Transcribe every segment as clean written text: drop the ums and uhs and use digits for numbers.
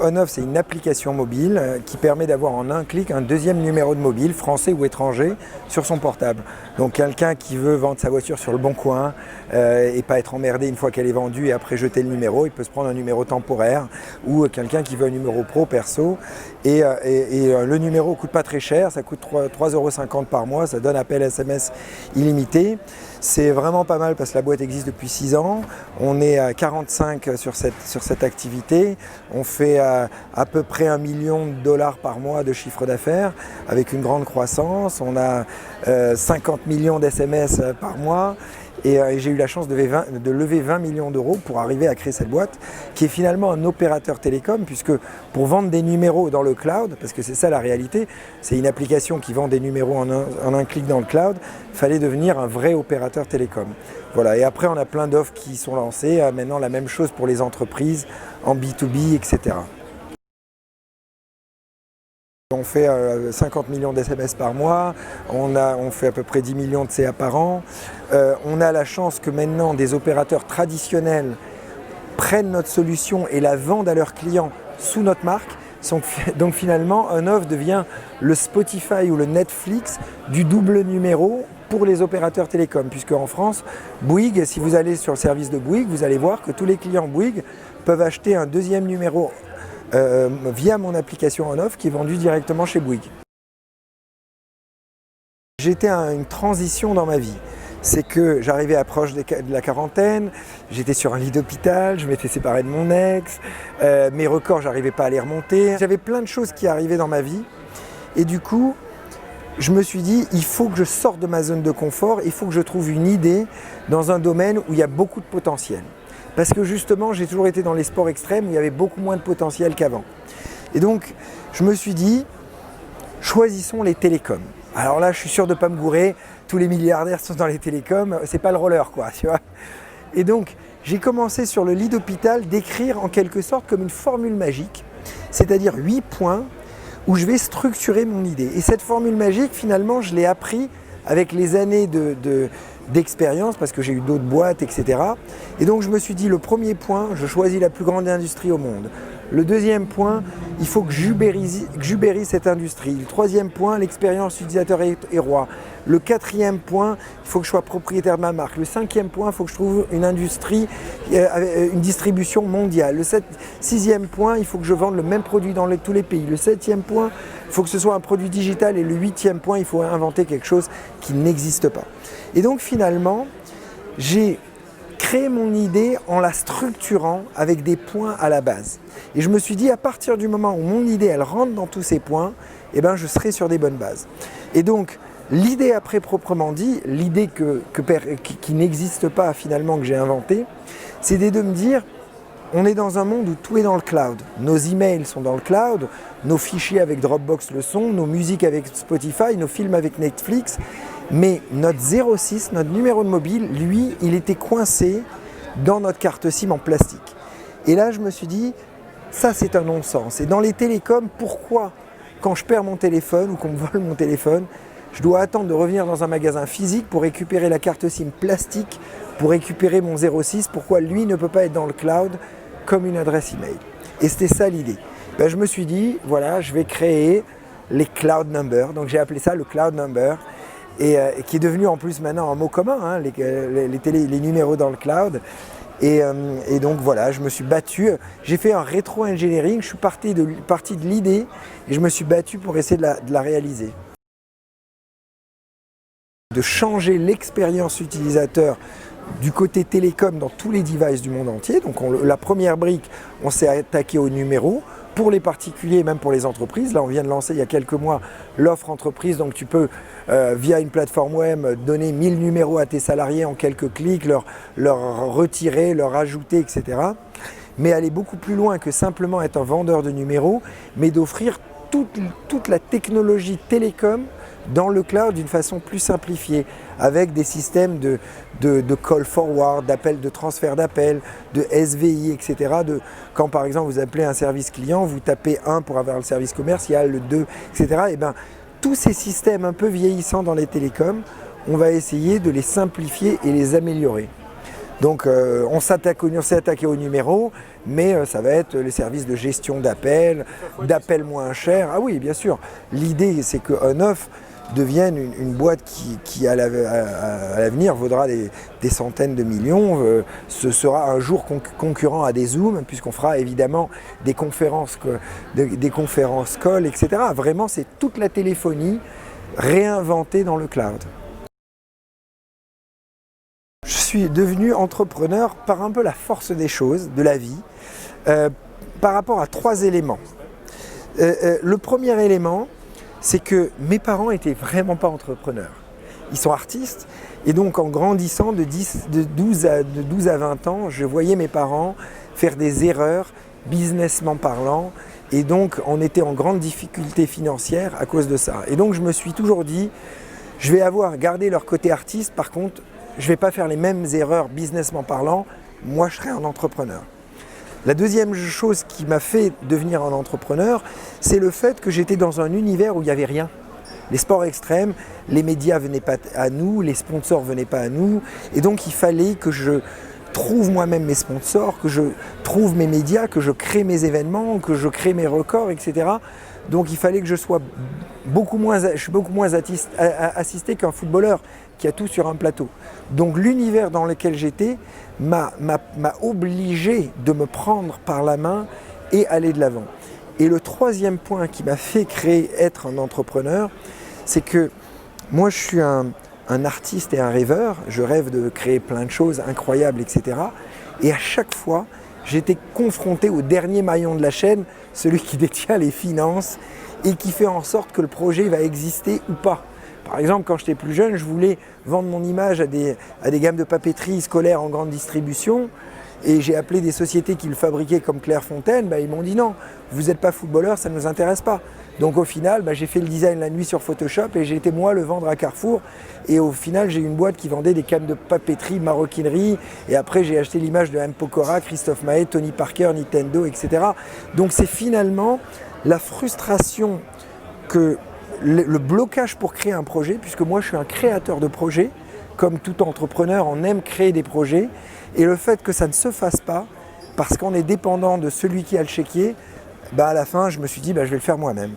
On-Off, c'est une application mobile qui permet d'avoir en un clic un deuxième numéro de mobile, français ou étranger, sur son portable. Donc quelqu'un qui veut vendre sa voiture sur le bon coin et pas être emmerdé une fois qu'elle est vendue et après jeter le numéro, il peut se prendre un numéro temporaire, ou quelqu'un qui veut un numéro pro, perso, et le numéro ne coûte pas très cher, ça coûte 3,50 € par mois, ça donne appel SMS illimité. C'est vraiment pas mal parce que la boîte existe depuis 6 ans, on est à 45 sur cette activité, on fait à peu près $1 million par mois de chiffre d'affaires avec une grande croissance, on a 50 millions d'SMS par mois. Et j'ai eu la chance de lever 20 millions d'euros pour arriver à créer cette boîte qui est finalement un opérateur télécom, puisque pour vendre des numéros dans le cloud, parce que c'est ça la réalité, c'est une application qui vend des numéros en un clic dans le cloud, il fallait devenir un vrai opérateur télécom. Voilà. Et après on a plein d'offres qui sont lancées, maintenant la même chose pour les entreprises, en B2B, etc. On fait 50 millions d'SMS par mois, on fait à peu près 10 millions de CA par an. On a la chance que maintenant des opérateurs traditionnels prennent notre solution et la vendent à leurs clients sous notre marque. Donc finalement, On-Off devient le Spotify ou le Netflix du double numéro pour les opérateurs télécoms. Puisque en France, Bouygues, si vous allez sur le service de Bouygues, vous allez voir que tous les clients Bouygues peuvent acheter un deuxième numéro via mon application On-Off qui est vendue directement chez Bouygues. J'étais à une transition dans ma vie. C'est que j'arrivais à proche de la quarantaine, j'étais sur un lit d'hôpital, je m'étais séparé de mon ex, mes records, j'arrivais pas à les remonter. J'avais plein de choses qui arrivaient dans ma vie et du coup, je me suis dit, il faut que je sorte de ma zone de confort, il faut que je trouve une idée dans un domaine où il y a beaucoup de potentiel. Parce que justement, j'ai toujours été dans les sports extrêmes où il y avait beaucoup moins de potentiel qu'avant. Et donc, je me suis dit, choisissons les télécoms. Alors là, je suis sûr de ne pas me gourer, tous les milliardaires sont dans les télécoms, c'est pas le roller quoi, tu vois. Et donc, j'ai commencé sur le lit d'hôpital d'écrire en quelque sorte comme une formule magique, c'est-à-dire 8 points où je vais structurer mon idée. Et cette formule magique, finalement, je l'ai appris avec les années d'expérience, parce que j'ai eu d'autres boîtes, etc. Et donc je me suis dit, le premier point, je choisis la plus grande industrie au monde. Le deuxième point, il faut que j'ubérise cette industrie. Le troisième point, l'expérience utilisateur est roi. Le quatrième point, il faut que je sois propriétaire de ma marque. Le cinquième point, il faut que je trouve une industrie, une distribution mondiale. Le sixième point, il faut que je vende le même produit dans tous les pays. Le septième point, il faut que ce soit un produit digital. Et le huitième point, il faut inventer quelque chose qui n'existe pas. Et donc finalement, j'ai créé mon idée en la structurant avec des points à la base. Et je me suis dit, à partir du moment où mon idée elle rentre dans tous ces points, eh ben, je serai sur des bonnes bases. Et donc, l'idée après proprement dit, l'idée qui n'existe pas finalement, que j'ai inventée, c'est de me dire, on est dans un monde où tout est dans le cloud. Nos emails sont dans le cloud, nos fichiers avec Dropbox le sont, nos musiques avec Spotify, nos films avec Netflix. Mais notre 06, notre numéro de mobile, lui, il était coincé dans notre carte SIM en plastique. Et là, je me suis dit, ça c'est un non-sens. Et dans les télécoms, pourquoi, quand je perds mon téléphone ou qu'on me vole mon téléphone, je dois attendre de revenir dans un magasin physique pour récupérer la carte SIM plastique, pour récupérer mon 06, pourquoi lui ne peut pas être dans le cloud comme une adresse email. Et c'était ça l'idée. Ben, je me suis dit, voilà, je vais créer les cloud numbers. Donc j'ai appelé ça le cloud number. Et qui est devenu en plus maintenant un mot commun, hein, les numéros dans le cloud. Et donc voilà, je me suis battu, j'ai fait un rétro-engineering, je suis parti de l'idée et je me suis battu pour essayer de la réaliser. De changer l'expérience utilisateur du côté télécom dans tous les devices du monde entier. Donc la première brique, on s'est attaqué aux numéros. Pour les particuliers, même pour les entreprises. Là, on vient de lancer il y a quelques mois l'offre entreprise. Donc, tu peux, via une plateforme web, donner 1000 numéros à tes salariés en quelques clics, leur retirer, leur ajouter, etc. Mais aller beaucoup plus loin que simplement être un vendeur de numéros, mais d'offrir toute la technologie télécom dans le cloud d'une façon plus simplifiée, avec des systèmes de call forward, de transfert d'appel, de SVI, etc. Quand par exemple vous appelez un service client, vous tapez 1 pour avoir le service commercial, le 2, etc. Et bien, tous ces systèmes un peu vieillissants dans les télécoms, on va essayer de les simplifier et les améliorer. Donc on s'est attaqué au numéro, mais ça va être les services de gestion d'appels moins chers. Ah oui, bien sûr. L'idée, c'est que On-Off devienne une boîte qui à l'avenir vaudra des centaines de millions. Ce sera un jour concurrent à des Zooms, puisqu'on fera évidemment des conférences call, etc. Vraiment, c'est toute la téléphonie réinventée dans le cloud. Je suis devenu entrepreneur par un peu la force des choses, de la vie, par rapport à 3 éléments. Le premier élément, c'est que mes parents n'étaient vraiment pas entrepreneurs. Ils sont artistes et donc en grandissant de 12 à 20 ans, je voyais mes parents faire des erreurs businessment parlant et donc on était en grande difficulté financière à cause de ça. Et donc je me suis toujours dit, je vais garder leur côté artiste, par contre, je ne vais pas faire les mêmes erreurs businessment parlant, moi je serai un entrepreneur. La deuxième chose qui m'a fait devenir un entrepreneur, c'est le fait que j'étais dans un univers où il n'y avait rien. Les sports extrêmes, les médias ne venaient pas à nous, les sponsors ne venaient pas à nous, et donc il fallait que je trouve moi-même mes sponsors, que je trouve mes médias, que je crée mes événements, que je crée mes records, etc. Donc il fallait que je sois beaucoup moins assisté qu'un footballeur qui a tout sur un plateau. Donc l'univers dans lequel j'étais m'a obligé de me prendre par la main et aller de l'avant. Et le troisième point qui m'a fait être un entrepreneur, c'est que moi je suis un artiste et un rêveur, je rêve de créer plein de choses incroyables, etc. Et à chaque fois, j'étais confronté au dernier maillon de la chaîne, celui qui détient les finances et qui fait en sorte que le projet va exister ou pas. Par exemple, quand j'étais plus jeune, je voulais vendre mon image à des gammes de papeterie scolaire en grande distribution et j'ai appelé des sociétés qui le fabriquaient comme Clairefontaine, ils m'ont dit non, vous n'êtes pas footballeur, ça ne nous intéresse pas. Donc au final, j'ai fait le design la nuit sur Photoshop et j'ai été moi le vendre à Carrefour et au final j'ai eu une boîte qui vendait des cannes de papeterie, maroquinerie et après j'ai acheté l'image de M. Pokora, Christophe Maé, Tony Parker, Nintendo, etc. Donc c'est finalement la frustration que le blocage pour créer un projet, puisque moi je suis un créateur de projets, comme tout entrepreneur, on aime créer des projets, et le fait que ça ne se fasse pas, parce qu'on est dépendant de celui qui a le chéquier, à la fin je me suis dit je vais le faire moi-même.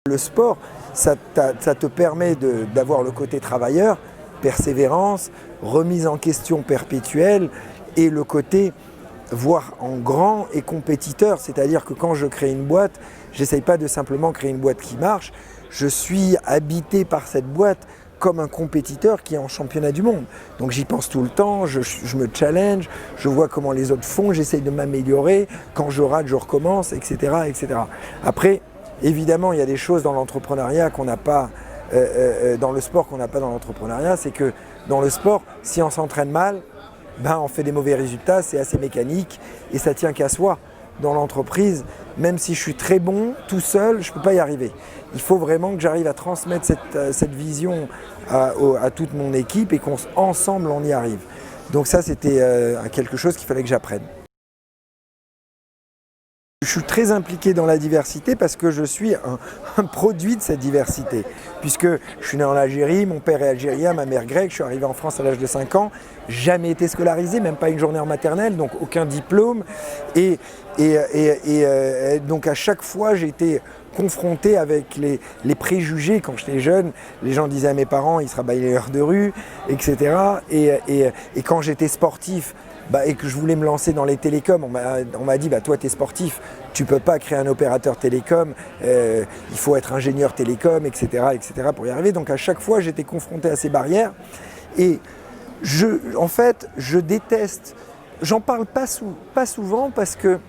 Le sport, ça te permet d'avoir le côté travailleur, persévérance, remise en question perpétuelle, et le côté voir en grand et compétiteur, c'est-à-dire que quand je crée une boîte, j'essaye pas de simplement créer une boîte qui marche, je suis habité par cette boîte comme un compétiteur qui est en championnat du monde. Donc j'y pense tout le temps, je me challenge, je vois comment les autres font, j'essaye de m'améliorer, quand je rate, je recommence, etc., etc. Après, évidemment, il y a des choses dans l'entrepreneuriat qu'on n'a pas, dans le sport qu'on n'a pas dans l'entrepreneuriat, c'est que dans le sport, si on s'entraîne mal, on fait des mauvais résultats, c'est assez mécanique et ça tient qu'à soi. Dans l'entreprise, même si je suis très bon tout seul, je ne peux pas y arriver. Il faut vraiment que j'arrive à transmettre cette vision à toute mon équipe et qu'ensemble on y arrive. Donc ça, c'était quelque chose qu'il fallait que j'apprenne. Je suis très impliqué dans la diversité parce que je suis un produit de cette diversité. Puisque je suis né en Algérie, mon père est algérien, ma mère grecque, je suis arrivé en France à l'âge de 5 ans, jamais été scolarisé, même pas une journée en maternelle, donc aucun diplôme. Et donc à chaque fois j'ai été confronté avec les préjugés. Quand j'étais jeune, les gens disaient à mes parents, il sera balayeur de rue, etc. Et quand j'étais sportif, et que je voulais me lancer dans les télécoms, on m'a dit toi tu es sportif, tu ne peux pas créer un opérateur télécom, il faut être ingénieur télécom, etc., pour y arriver. Donc à chaque fois j'étais confronté à ces barrières et en fait je déteste, j'en parle pas souvent parce que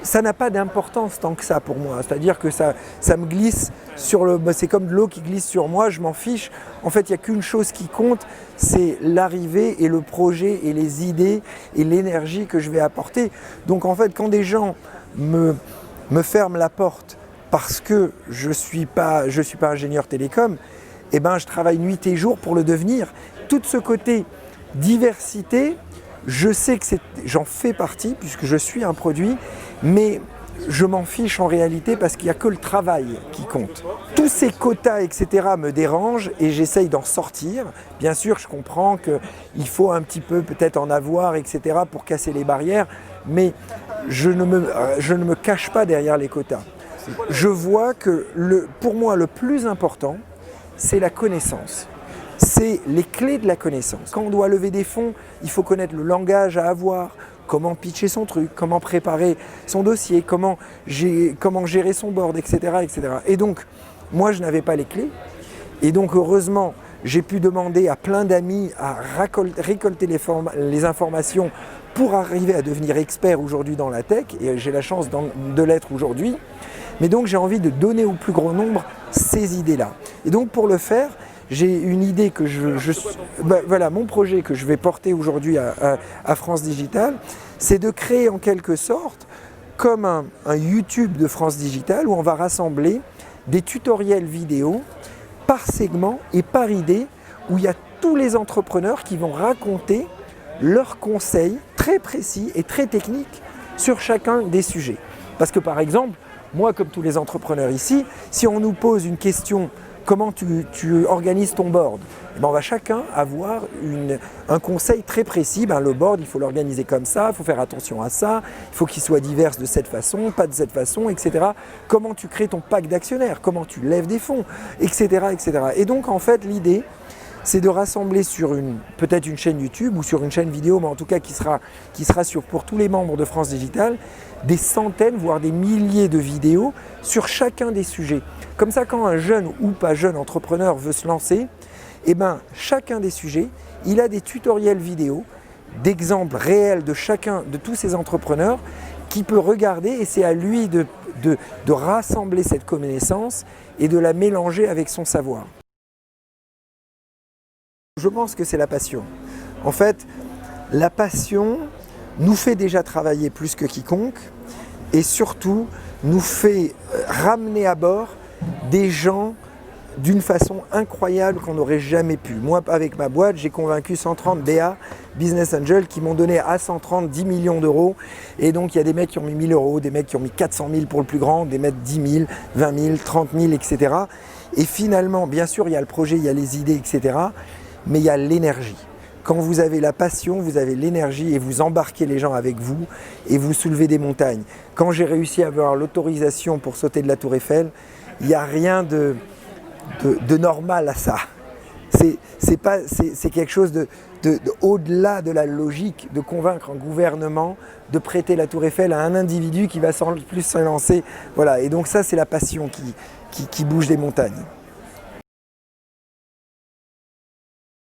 ça n'a pas d'importance tant que ça pour moi, c'est-à-dire que ça me glisse c'est comme de l'eau qui glisse sur moi, je m'en fiche. En fait, il n'y a qu'une chose qui compte, c'est l'arrivée et le projet et les idées et l'énergie que je vais apporter. Donc en fait, quand des gens me ferment la porte parce que je suis pas ingénieur télécom, je travaille nuit et jour pour le devenir. Tout ce côté diversité, je sais que j'en fais partie puisque je suis un produit, mais je m'en fiche en réalité parce qu'il n'y a que le travail qui compte. Tous ces quotas, etc. me dérangent et j'essaye d'en sortir. Bien sûr, je comprends qu'il faut un petit peu peut-être en avoir, etc. pour casser les barrières, mais je ne me cache pas derrière les quotas. Je vois que pour moi, le plus important, c'est la connaissance. C'est les clés de la connaissance. Quand on doit lever des fonds, il faut connaître le langage à avoir, comment pitcher son truc, comment préparer son dossier, comment gérer son board, etc., etc. Et donc, moi, je n'avais pas les clés. Et donc, heureusement, j'ai pu demander à plein d'amis à récolter les informations pour arriver à devenir expert aujourd'hui dans la tech. Et j'ai la chance de l'être aujourd'hui. Mais donc, j'ai envie de donner au plus grand nombre ces idées-là. Et donc, pour le faire, j'ai une idée que voilà, mon projet que je vais porter aujourd'hui à France Digital, c'est de créer en quelque sorte comme un YouTube de France Digital où on va rassembler des tutoriels vidéo par segment et par idée où il y a tous les entrepreneurs qui vont raconter leurs conseils très précis et très techniques sur chacun des sujets. Parce que par exemple, moi comme tous les entrepreneurs ici, si on nous pose une question comment tu organises ton board, et on va chacun avoir un conseil très précis. Le board, il faut l'organiser comme ça, il faut faire attention à ça, il faut qu'il soit divers de cette façon, pas de cette façon, etc. Comment tu crées ton pack d'actionnaires, comment tu lèves des fonds, etc., etc. Et donc en fait l'idée, c'est de rassembler sur peut-être une chaîne YouTube ou sur une chaîne vidéo, mais en tout cas qui sera pour tous les membres de France Digital, des centaines, voire des milliers de vidéos sur chacun des sujets. Comme ça, quand un jeune ou pas jeune entrepreneur veut se lancer, chacun des sujets, il a des tutoriels vidéo, d'exemples réels de chacun de tous ces entrepreneurs qui peut regarder et c'est à lui de rassembler cette connaissance et de la mélanger avec son savoir. Je pense que c'est la passion. En fait, la passion nous fait déjà travailler plus que quiconque et surtout nous fait ramener à bord des gens d'une façon incroyable qu'on n'aurait jamais pu. Moi, avec ma boîte, j'ai convaincu 130 BA, Business Angels, qui m'ont donné à 130 10 millions d'euros. Et donc, il y a des mecs qui ont mis 1000 euros, des mecs qui ont mis 400 000 pour le plus grand, des mecs 10 000, 20 000, 30 000, etc. Et finalement, bien sûr, il y a le projet, il y a les idées, etc. Mais il y a l'énergie. Quand vous avez la passion, vous avez l'énergie et vous embarquez les gens avec vous et vous soulevez des montagnes. Quand j'ai réussi à avoir l'autorisation pour sauter de la Tour Eiffel, il n'y a rien de normal à ça. C'est quelque chose au-delà de la logique de convaincre un gouvernement de prêter la Tour Eiffel à un individu qui va sans plus se lancer. Voilà. Et donc ça, c'est la passion qui bouge des montagnes.